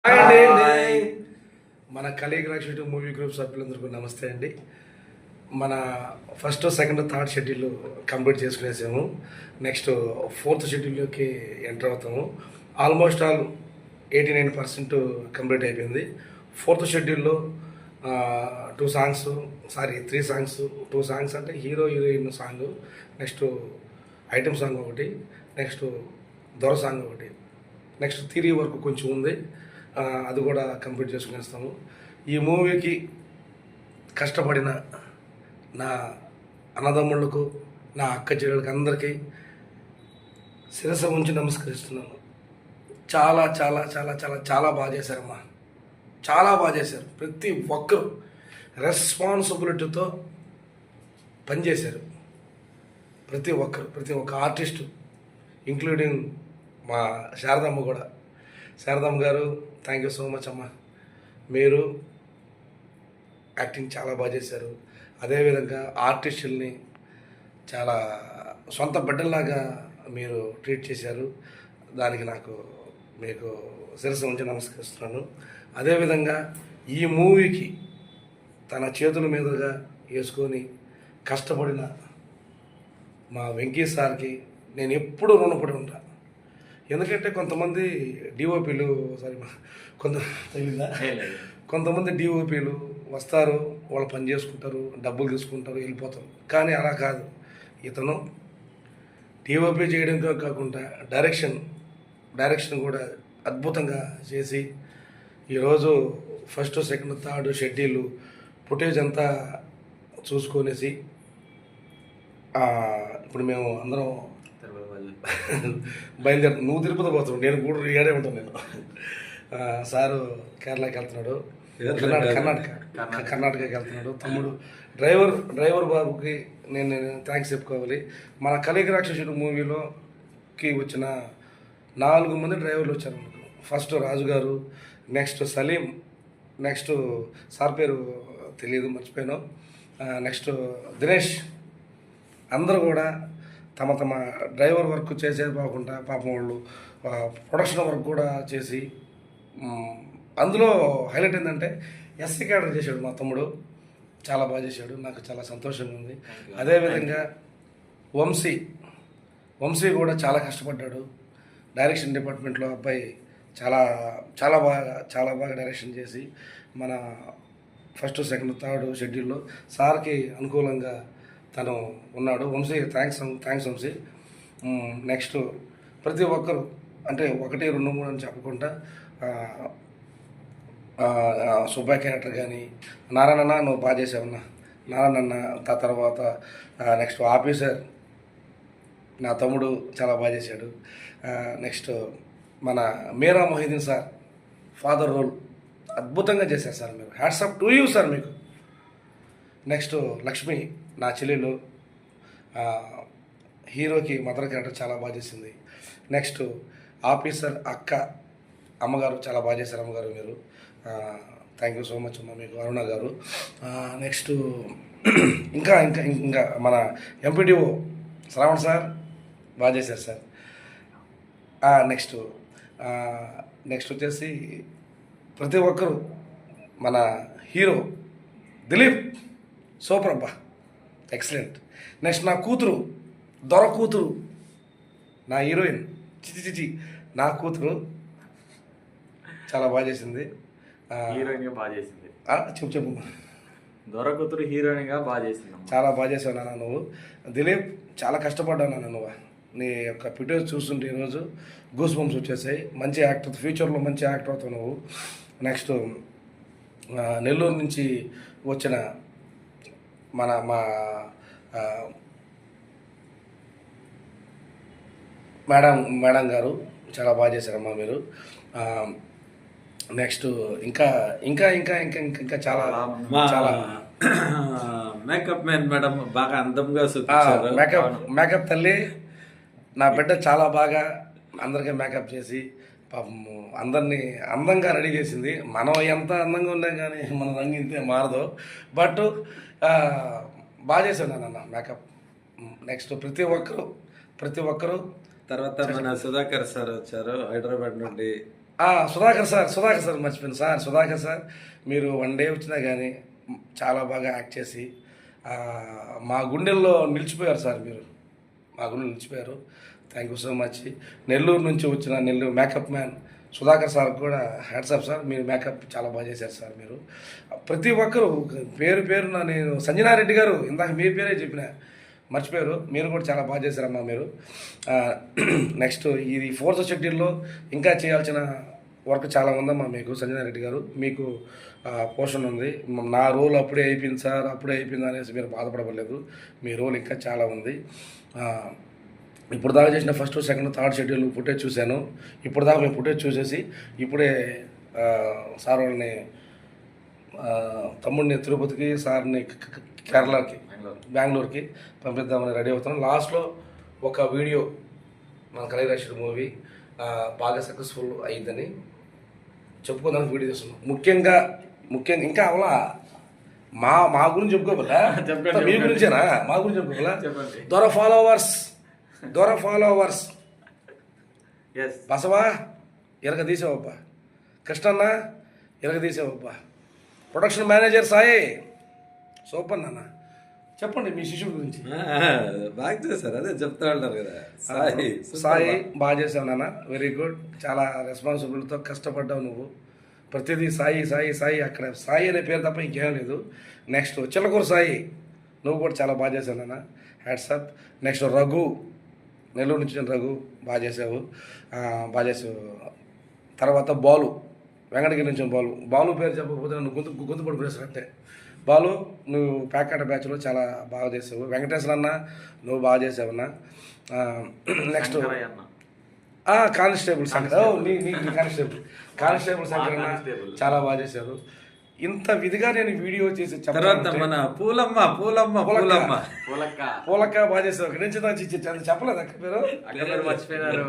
Hi అండి. మన కలిగ్రాక్షి movie group సభ్యులందరికీ నమస్తే అండి. మన first second third schedule complete చేసుకునేసాము. నెక్స్ట్ ఫోర్త్ షెడ్యూల్లోకి ఎంటర్ అవుతాము. ఆల్మోస్ట్ ఆల్ 89% కంప్లీట్ అయిపోయింది. ఫోర్త్ షెడ్యూల్లో 3 సాంగ్స్ 2 సాంగ్స్ అంటే hero heroine song, next item song ఒకటి, నెక్స్ట్ దొర సాంగ్ ఒకటి, నెక్స్ట్ థిరీ వరకు కొంచెం ఉంది. అది కూడా కంప్లీట్ చేసుకునేస్తాము. ఈ మూవీకి కష్టపడిన నా అన్నదమ్ముళ్ళకు, నా అక్క చెల్లెళ్ళకి అందరికీ శిరస్సు ఉంచి నమస్కరిస్తున్నాను. చాలా చాలా చాలా చాలా చాలా బాగా చేశారమ్మా, చాలా బాగా చేశారు. ప్రతి ఒక్కరు రెస్పాన్సిబిలిటీతో పనిచేశారు. ప్రతి ఒక్క ఆర్టిస్టు, ఇంక్లూడింగ్ మా శారదమ్మ కూడా. శారదమ్మ గారు, థ్యాంక్ యూ సో మచ్ అమ్మ. మీరు యాక్టింగ్ చాలా బాగా చేశారు. అదేవిధంగా ఆర్టిస్టుల్ని చాలా సొంత బిడ్డల్లాగా మీరు ట్రీట్ చేశారు. దానికి మీకు శిరస్సు ఉంచి నమస్కరిస్తున్నాను. అదేవిధంగా ఈ మూవీకి తన చేతుల మీదుగా వేసుకొని కష్టపడిన మా వెంకీ సార్కి నేను ఎప్పుడూ రుణపడి ఉంటాను. ఎందుకంటే కొంతమంది డిఓపీలు కొంతమంది డిఓపీలు వస్తారు, వాళ్ళు పని చేసుకుంటారు, డబ్బులు తీసుకుంటారు, వెళ్ళిపోతారు. కానీ అలా కాదు. ఇతను డిఓపీ చేయడంతో కాకుండా డైరెక్షన్ కూడా అద్భుతంగా చేసి ఈరోజు first second third schedule footage అంతా చూసుకొనేసి ఇప్పుడు మేము అందరం బయలుదేరుతాం. నువ్వు తిరుపతి పోతున్నావు, నేను కూడా ఏడే ఉంటాను. నేను సారు కేరళకి వెళ్తున్నాడు, కర్ణాటకకి వెళ్తున్నాడు. తమ్ముడు డ్రైవర్ బాబుకి నేను థ్యాంక్స్ చెప్పుకోవాలి. మన కలిగ్రాక్షి మూవీలోకి వచ్చిన 4 మంది డ్రైవర్లు వచ్చారు మనకు. ఫస్ట్ రాజు గారు, నెక్స్ట్ సలీం, నెక్స్ట్ సార్ పేరు తెలియదు, మర్చిపోయాను, నెక్స్ట్ దినేష్. అందరూ కూడా తమ డ్రైవర్ వర్క్ చేసేది కాకుండా పాపం వాళ్ళు ప్రొడక్షన్ వర్క్ కూడా చేసి, అందులో హైలైట్ ఏంటంటే ఎస్సీ క్యాడర్ చేశాడు మా తమ్ముడు. చాలా బాగా చేశాడు, నాకు చాలా సంతోషంగా ఉంది. అదేవిధంగా వంశీ కూడా చాలా కష్టపడ్డాడు. డైరెక్షన్ డిపార్ట్మెంట్లో అబ్బాయి చాలా బాగా డైరెక్షన్ చేసి మన ఫస్ట్ సెకండ్ థర్డ్ షెడ్యూల్లో సార్కి అనుకూలంగా తను ఉన్నాడు. వంశీ థ్యాంక్స్ వంశీ. నెక్స్ట్ ప్రతి ఒక్కరు అంటే 1, 2, 3 అని చెప్పకుండా సుబ్బయ్య క్యారెక్టర్ కానీ, నారాయణ నువ్వు బాగా చేసావన్నా, నారాయణ. తర్వాత నెక్స్ట్ ఆఫీసర్ నా తమ్ముడు చాలా బాగా చేశాడు. నెక్స్ట్ మన మీరా మొహిదీన్ సార్ ఫాదర్ రోల్ అద్భుతంగా చేశారు సార్. మీరు hats off to you sir మీకు. నెక్స్ట్ లక్ష్మి నా చెల్లెలు, హీరోకి మదర్ క్యారెక్టర్ చాలా బాగా చేసింది. నెక్స్ట్ ఆఫీసర్ అక్క, అమ్మగారు చాలా బాగా చేశారు. అమ్మగారు మీరు థ్యాంక్ యూ సో మచ్ అమ్మ మీకు. అరుణ గారు. నెక్స్ట్ ఇంకా ఇంకా ఇంకా మన ఎంపీడీఓ శ్రావణ్ సార్ బాగా చేశారు సార్. నెక్స్ట్ వచ్చేసి ప్రతి ఒక్కరు మన హీరో దిలీప్ సూపర్ అబ్బా, ఎక్సలెంట్. నెక్స్ట్ నా కూతురు, దొర కూతురు, నా హీరోయిన్ నా కూతురు చాలా బాగా చేసింది. హీరోయిన్గా బాగా చేసింది. చెప్పు దొర కూతురు హీరోయిన్గా బాగా చేసింది. చాలా బాగా చేసావు నాన్న నువ్వు. దిలీప్ చాలా కష్టపడ్డావు నాన్న నువ్వు. నీ యొక్క ఫిటేజ్ చూస్తుంటే ఈరోజు గూస్ బంప్స్ వచ్చేసాయి. మంచి యాక్టర్, ఫ్యూచర్లో మంచి యాక్టర్ అవుతావు నువ్వు. నెక్స్ట్ నెల్లూరు నుంచి వచ్చిన మా మేడం గారు చాలా బాగా చేశారమ్మా మీరు. నెక్స్ట్ ఇంకా ఇంకా ఇంకా ఇంకా ఇంకా చాలా చాలా మేకప్ మ్యాన్ మేడం బాగా అందంగా మేకప్ తల్లి. నా బిడ్డ చాలా బాగా అందరికీ మేకప్ చేసి పాపం అందరినీ అందంగా రెడీ చేసింది. మనం ఎంత అందంగా ఉన్నాం కానీ మన రంగు ఇంతే మారదు. బట్ బాగా చేశాను నాన్న మేకప్. నెక్స్ట్ ప్రతి ఒక్కరు తర్వాత మన సుధాకర్ సార్ వచ్చారు హైదరాబాద్ నుండి. సుధాకర్ సార్ మర్చిపోయింది సార్. సుధాకర్ సార్ మీరు వన్ డే వచ్చినా కానీ చాలా బాగా యాక్ట్ చేసి మా గుండెల్లో నిలిచిపోయారు సార్. మీరు మా గుండెల్లో నిలిచిపోయారు. Thank you so much. Nellore నుంచి వచ్చిన Nellore makeup man Sudhakar sir కూడా హ్యాట్సాప్ సార్. మీరు మేకప్ చాలా బాగా చేశారు సార్. మీరు ప్రతి ఒక్కరు పేరున నేను సంజనారెడ్డి గారు ఇందాక మీ పేరే చెప్పిన మర్చిపోయారు. మీరు కూడా చాలా బాగా చేశారమ్మా మీరు. నెక్స్ట్ ఇది 4th షెడ్యూల్లో ఇంకా చేయాల్సిన వర్క్ చాలా ఉందమ్మా మీకు సంజనారెడ్డి గారు. మీకు పోషన్ ఉంది. నా రోల్ అప్పుడే అయిపోయింది సార్, అప్పుడే అయిపోయింది అనేసి మీరు బాధపడలేదు. మీ రోల్ ఇంకా చాలా ఉంది. ఇప్పుడు దాకా చేసిన 1st, 2nd, 3rd schedule footage చూశాను. ఇప్పుడు దాకా మేము ఫుటేజ్ చూసేసి ఇప్పుడే సార్ వాళ్ళని తమ్ముడిని తిరుపతికి, సార్ని కేరళకి, బెంగళూరుకి పంపిద్దామని రెడీ అవుతున్నాం. లాస్ట్లో ఒక వీడియో మన కలెక్టర్ మూవీ బాగా సక్సెస్ఫుల్ అయ్యిందని చెప్పుకోదానికి వీడియో చేస్తున్నాం. ముఖ్యంగా ఇంకా అవలా మా గురించి చెప్పుకోవాలా, మీ గురించేనా? మా గురించి చెప్పుకోవాలా? దొర ఫాలోవర్స్ బసవా ఎరగ తీసావబ్బా, కృష్ణన్న ఎరగ తీసావబ్బా, ప్రొడక్షన్ మేనేజర్ సాయి సూపర్ నాన్న. చెప్పండి మీ శిష్యుడి గురించి. బాగా చేశారు, అదే చెప్తా ఉంటారు కదా. సాయి బాగా చేసావు నాన్న, వెరీ గుడ్. చాలా రెస్పాన్సిబిలిటీతో కష్టపడ్డావు నువ్వు. ప్రతిదీ సాయి సాయి సాయి, అక్కడ సాయి అనే పేరు తప్ప ఇంకేం లేదు. నెక్స్ట్ చిల్లకూరు సాయి, నువ్వు కూడా చాలా బాగా చేసావు నాన్న, హ్యాట్సాప్. నెక్స్ట్ రఘు, నెల్లూరు నుంచి రఘు బాగా చేసావు. తర్వాత బాలు, వెంకటగిరి నుంచి బాలు పేరు చెప్పకపోతే నన్ను గొంతు పడిపోయేసారు అంటే. బాలు నువ్వు ప్యాకాట బ్యాచ్లో చాలా బాగా చేసావు. వెంకటేశ్వర అన్న నువ్వు బాగా చేసావన్నా. Next constable Shankar, constable Shankar అన్న చాలా బాగా చేశారు. ఇంత విధిగా నేను వీడియో చేసి మన పూలక్క బాగా చేసావు. ఇక్కడి నుంచి చెప్పలేదు అక్క పేరు మర్చిపోయినారు.